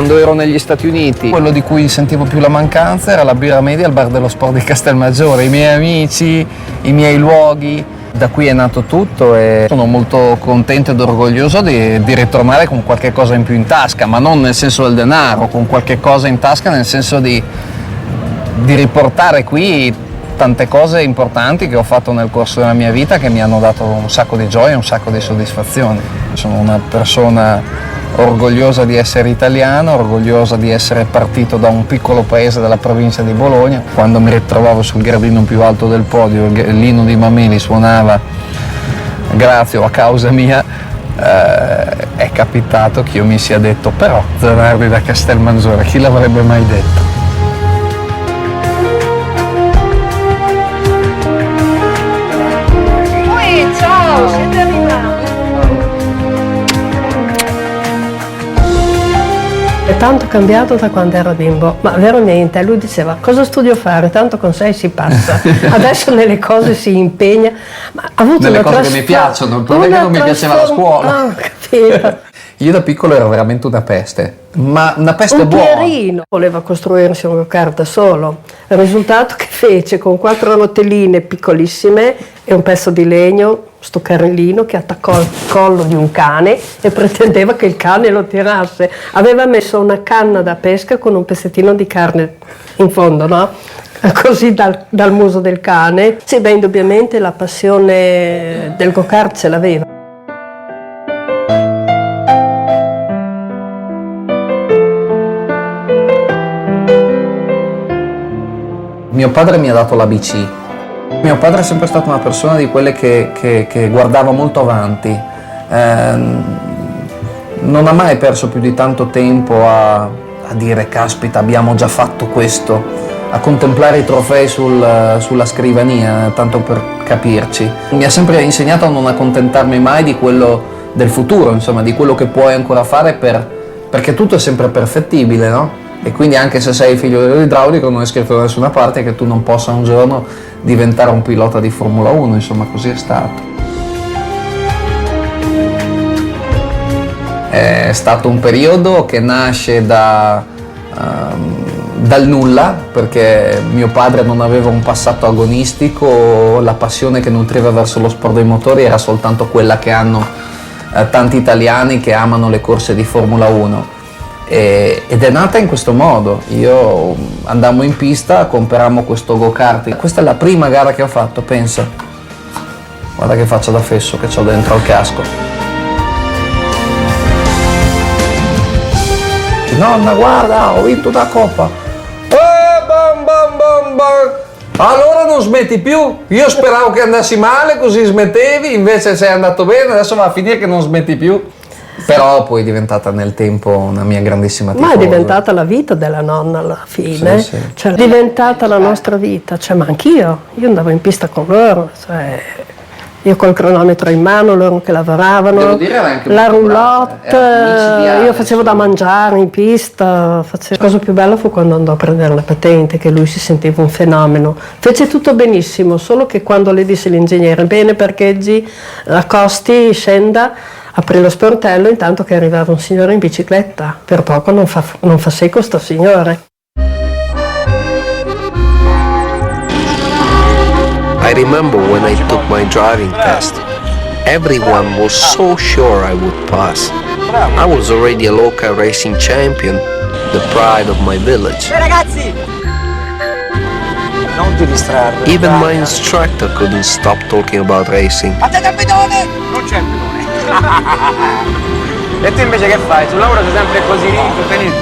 quando ero negli Stati Uniti, quello di cui sentivo più la mancanza era la birra media al bar dello sport di Castelmaggiore, i miei amici, i miei luoghi. Da qui è nato tutto e sono molto contento ed orgoglioso di ritornare con qualche cosa in più in tasca, ma non nel senso del denaro, con qualche cosa in tasca nel senso di riportare qui tante cose importanti che ho fatto nel corso della mia vita che mi hanno dato un sacco di gioia e un sacco di soddisfazioni. Sono una persona orgogliosa di essere italiano, orgogliosa di essere partito da un piccolo paese della provincia di Bologna. Quando mi ritrovavo sul gradino più alto del podio, l'inno di Mameli suonava grazie o a causa mia, è capitato che io mi sia detto però Zanardi da Castelmaggiore, chi l'avrebbe mai detto? Ciao, siete arrivati. È tanto cambiato da quando era bimbo, ma veramente, lui diceva cosa studio fare, tanto con 6 si passa, adesso nelle cose si impegna, ma ha avuto nelle una cose che mi piacciono, il problema è che non mi piaceva la scuola. Ah, capito. Io da piccolo ero veramente una peste, ma una peste Un buona. Pierino, voleva costruirsi un go-kart da solo, il risultato che fece con 4 rotelline piccolissime e un pezzo di legno, sto carrellino che attaccò al collo di un cane e pretendeva che il cane lo tirasse. Aveva messo una canna da pesca con un pezzettino di carne in fondo, no? Così dal muso del cane. Sì, beh, indubbiamente la passione del go-kart ce l'aveva. Mio padre mi ha dato l'ABC. Mio padre è sempre stato una persona di quelle che guardava molto avanti. Non ha mai perso più di tanto tempo a dire caspita abbiamo già fatto questo, a contemplare i trofei sulla scrivania, tanto per capirci. Mi ha sempre insegnato a non accontentarmi mai di quello del futuro, insomma, di quello che puoi ancora fare perché tutto è sempre perfettibile, no? E quindi anche se sei figlio dell'idraulico non è scritto da nessuna parte che tu non possa un giorno diventare un pilota di Formula 1, insomma così è stato. È stato un periodo che nasce dal nulla, perché mio padre non aveva un passato agonistico, la passione che nutriva verso lo sport dei motori era soltanto quella che hanno tanti italiani che amano le corse di Formula 1. Ed è nata in questo modo. Io andammo in pista, comperammo questo go-kart. Questa è la prima gara che ho fatto, pensa. Guarda che faccia da fesso che c'ho dentro al casco. Nonna, guarda, ho vinto una coppa. Bam, bam, bam, bam. Allora non smetti più? Io speravo che andassi male, così smettevi, invece sei andato bene, adesso va a finire che non smetti più. Però poi è diventata nel tempo una mia grandissima tifosa. Ma è diventata la vita della nonna alla fine, sì. Cioè, è diventata la nostra vita, cioè, ma anch'io andavo in pista con loro, cioè, io col cronometro in mano, loro che lavoravano, Devo dire, era anche la molto roulotte, brava, io facevo da mangiare in pista, La cosa più bella fu quando andò a prendere la patente, che lui si sentiva un fenomeno, fece tutto benissimo, solo che quando le disse l'ingegnere, bene parcheggi, accosti, scenda, aprì lo sportello intanto che arrivava un signore in bicicletta. Per poco non fa secco sto signore. I remember when I took my driving test. Everyone was so sure I would pass. I was already a local racing champion, the pride of my village. Ragazzi! Non ti distrarre. Even my instructor couldn't stop talking about racing. Attenta al bidone! Non c'è il bidone. E tu invece che fai? Sul lavoro sei sempre così,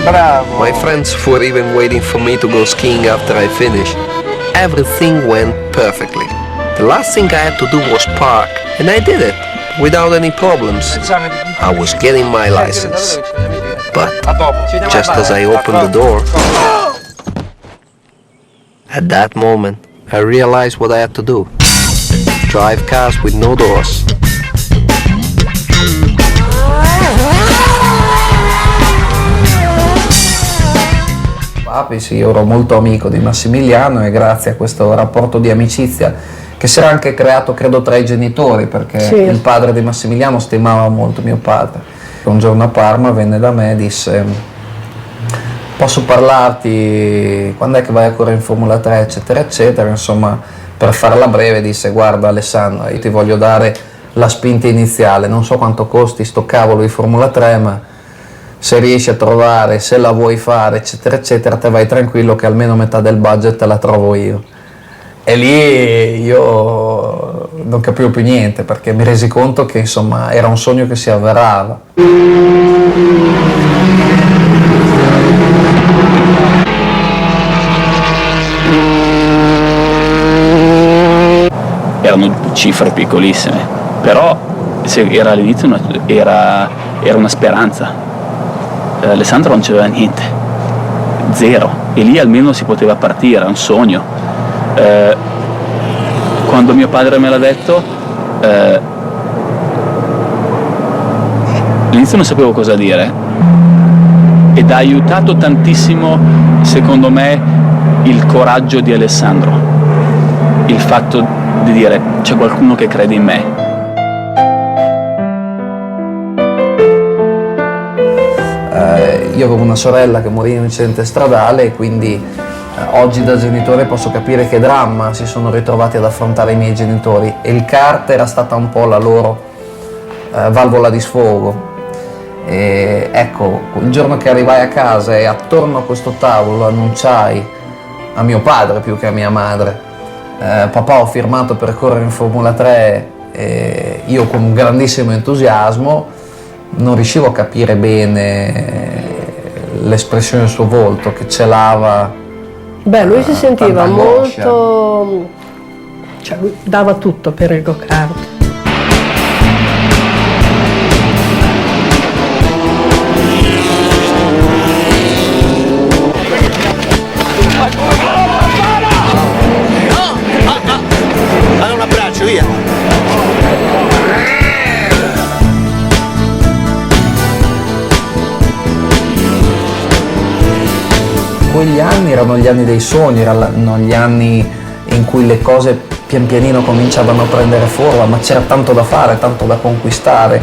bravo. My friends were even waiting for me to go skiing after I finished. Everything went perfectly. The last thing I had to do was park, and I did it without any problems. I was getting my license. But just as I opened the door, at that moment, I realized what I had to do. Drive cars with no doors. Papi, sì, io ero molto amico di Massimiliano e grazie a questo rapporto di amicizia che si era anche creato credo tra i genitori, perché sì, il padre di Massimiliano stimava molto mio padre. Un giorno a Parma venne da me e disse posso parlarti quando è che vai a correre in Formula 3, eccetera, eccetera. Insomma, per farla breve disse: guarda Alessandro, io ti voglio dare la spinta iniziale, non so quanto costi sto cavolo di Formula 3, ma se riesci a trovare, se la vuoi fare, eccetera, eccetera, te vai tranquillo che almeno metà del budget te la trovo io. E lì io non capivo più niente, perché mi resi conto che insomma era un sogno che si avverava. Erano cifre piccolissime, però se era all'inizio era una speranza. Alessandro non c'aveva niente, zero, e lì almeno si poteva partire, era un sogno. Quando mio padre me l'ha detto, all'inizio non sapevo cosa dire, ed ha aiutato tantissimo, secondo me, il coraggio di Alessandro, il fatto di dire c'è qualcuno che crede in me. Io avevo una sorella che morì in un incidente stradale e quindi oggi da genitore posso capire che dramma si sono ritrovati ad affrontare i miei genitori, e il kart era stata un po' la loro valvola di sfogo. E ecco, il giorno che arrivai a casa e attorno a questo tavolo annunciai a mio padre più che a mia madre: papà, ho firmato per correre in Formula 3, e io con un grandissimo entusiasmo non riuscivo a capire bene l'espressione del suo volto che celava. Beh, lui si sentiva tanta angoscia. molto, cioè lui dava tutto per il go-kart. Dai un abbraccio, via! Quegli anni erano gli anni dei sogni, erano gli anni in cui le cose pian pianino cominciavano a prendere forma, ma c'era tanto da fare, tanto da conquistare,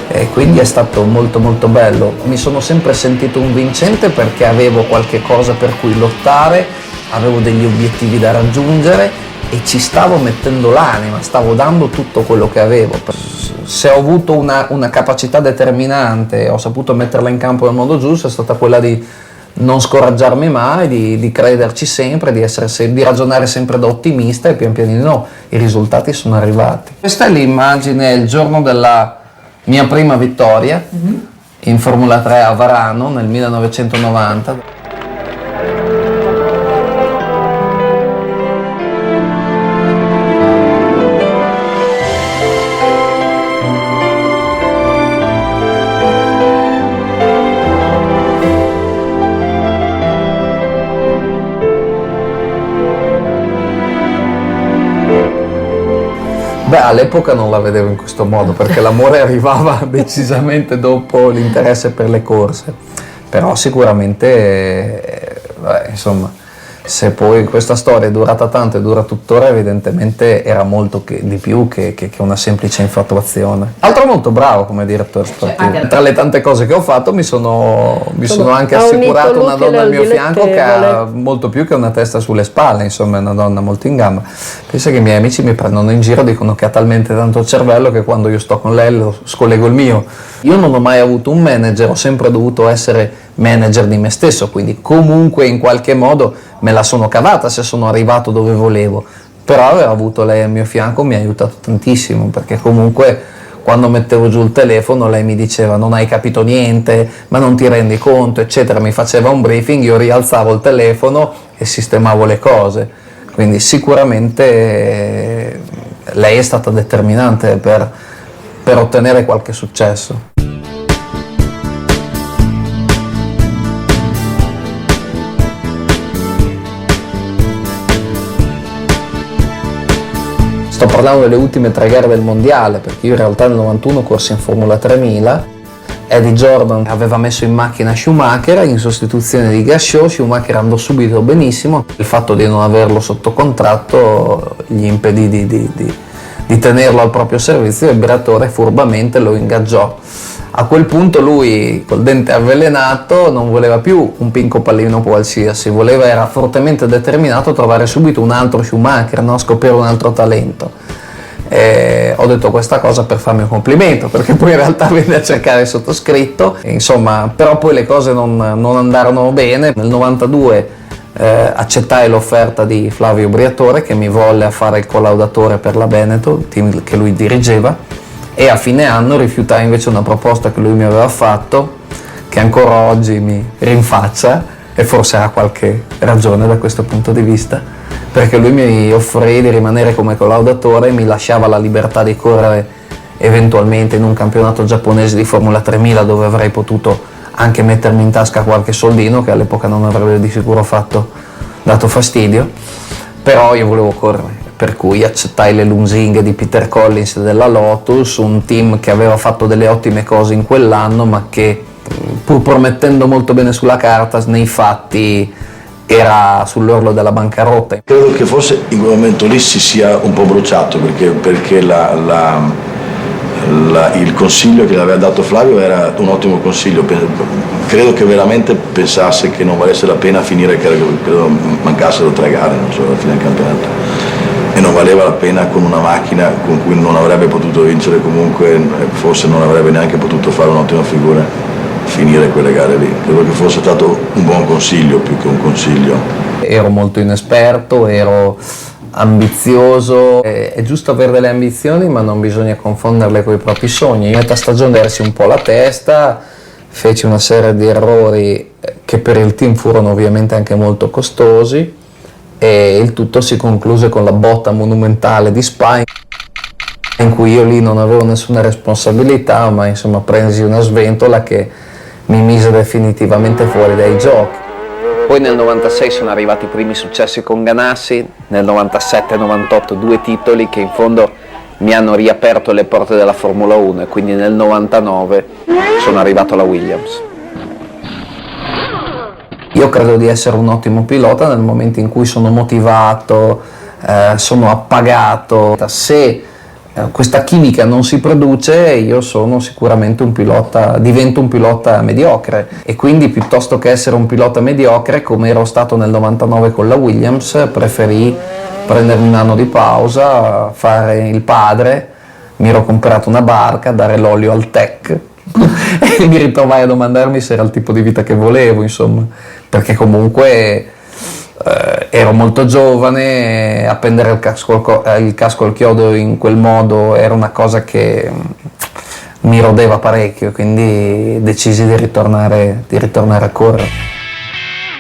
e quindi è stato molto molto bello. Mi sono sempre sentito un vincente perché avevo qualche cosa per cui lottare, avevo degli obiettivi da raggiungere e ci stavo mettendo l'anima, stavo dando tutto quello che avevo. Se ho avuto una capacità determinante, ho saputo metterla in campo nel modo giusto, è stata quella di non scoraggiarmi mai, di crederci sempre, di ragionare sempre da ottimista, e pian pianino i risultati sono arrivati. Questa è l'immagine il giorno della mia prima vittoria in Formula 3 a Varano nel 1990. Beh, all'epoca non la vedevo in questo modo, perché l'amore arrivava decisamente dopo l'interesse per le corse, però sicuramente, insomma, se poi questa storia è durata tanto e dura tuttora, evidentemente era molto di più che una semplice infatuazione. Altro molto bravo come direttore sportivo. Tra le tante cose che ho fatto mi sono anche assicurato una donna al mio fianco che ha molto più che una testa sulle spalle, insomma è una donna molto in gamba. Pensa che i miei amici mi prendono in giro, dicono che ha talmente tanto cervello che quando io sto con lei lo scollego il mio. Io non ho mai avuto un manager, ho sempre dovuto essere manager di me stesso, quindi comunque in qualche modo me la sono cavata se sono arrivato dove volevo, però aver avuto lei al mio fianco mi ha aiutato tantissimo, perché comunque quando mettevo giù il telefono lei mi diceva: non hai capito niente, ma non ti rendi conto, eccetera, mi faceva un briefing, io rialzavo il telefono e sistemavo le cose, quindi sicuramente lei è stata determinante per ottenere qualche successo. Sto parlando delle ultime 3 gare del mondiale, perché io in realtà nel 91 corsi in Formula 3000. Eddie Jordan aveva messo in macchina Schumacher in sostituzione di Gasly. Schumacher andò subito benissimo, il fatto di non averlo sotto contratto gli impedì di tenerlo al proprio servizio, e il Briatore furbamente lo ingaggiò. A quel punto lui, col dente avvelenato, non voleva più un pinco pallino qualsiasi, era fortemente determinato a trovare subito un altro Schumacher, no? A scoprire un altro talento. Ho detto questa cosa per farmi un complimento, perché poi in realtà venne a cercare il sottoscritto, insomma, però poi le cose non andarono bene. Nel 92 accettai l'offerta di Flavio Briatore, che mi volle a fare il collaudatore per la Benetton, il team che lui dirigeva, e a fine anno rifiutai invece una proposta che lui mi aveva fatto, che ancora oggi mi rinfaccia, e forse ha qualche ragione da questo punto di vista, perché lui mi offrì di rimanere come collaudatore e mi lasciava la libertà di correre eventualmente in un campionato giapponese di Formula 3000, dove avrei potuto anche mettermi in tasca qualche soldino, che all'epoca non avrebbe di sicuro dato fastidio, però io volevo correre. Per cui accettai le lusinghe di Peter Collins e della Lotus, un team che aveva fatto delle ottime cose in quell'anno, ma che, pur promettendo molto bene sulla carta, nei fatti era sull'orlo della bancarotta. Credo che forse in quel momento lì si sia un po' bruciato, perché il consiglio che le aveva dato Flavio era un ottimo consiglio. Credo che veramente pensasse che non valesse la pena finire, credo mancassero 3 gare, non so, alla fine del campionato. E non valeva la pena con una macchina con cui non avrebbe potuto vincere comunque, forse non avrebbe neanche potuto fare un'ottima figura, finire quelle gare lì. Credo che fosse stato un buon consiglio più che un consiglio. Ero molto inesperto, ero ambizioso, è giusto avere delle ambizioni, ma non bisogna confonderle con i propri sogni. In metà stagione persi un po' la testa, feci una serie di errori che per il team furono ovviamente anche molto costosi, e il tutto si concluse con la botta monumentale di Spa, in cui io lì non avevo nessuna responsabilità, ma insomma presi una sventola che mi mise definitivamente fuori dai giochi. Poi nel 96 sono arrivati i primi successi con Ganassi, nel 97-98 2 titoli che in fondo mi hanno riaperto le porte della Formula 1, e quindi nel 99 sono arrivato alla Williams. Io credo di essere un ottimo pilota nel momento in cui sono motivato, sono appagato. Se questa chimica non si produce, io sono sicuramente divento un pilota mediocre, e quindi piuttosto che essere un pilota mediocre come ero stato nel 99 con la Williams, preferì prendermi un anno di pausa, fare il padre, mi ero comprato una barca, dare l'olio al tech e mi ritrovai a domandarmi se era il tipo di vita che volevo, insomma, perché comunque ero molto giovane, appendere il casco al chiodo in quel modo era una cosa che mi rodeva parecchio, quindi decisi di ritornare a correre.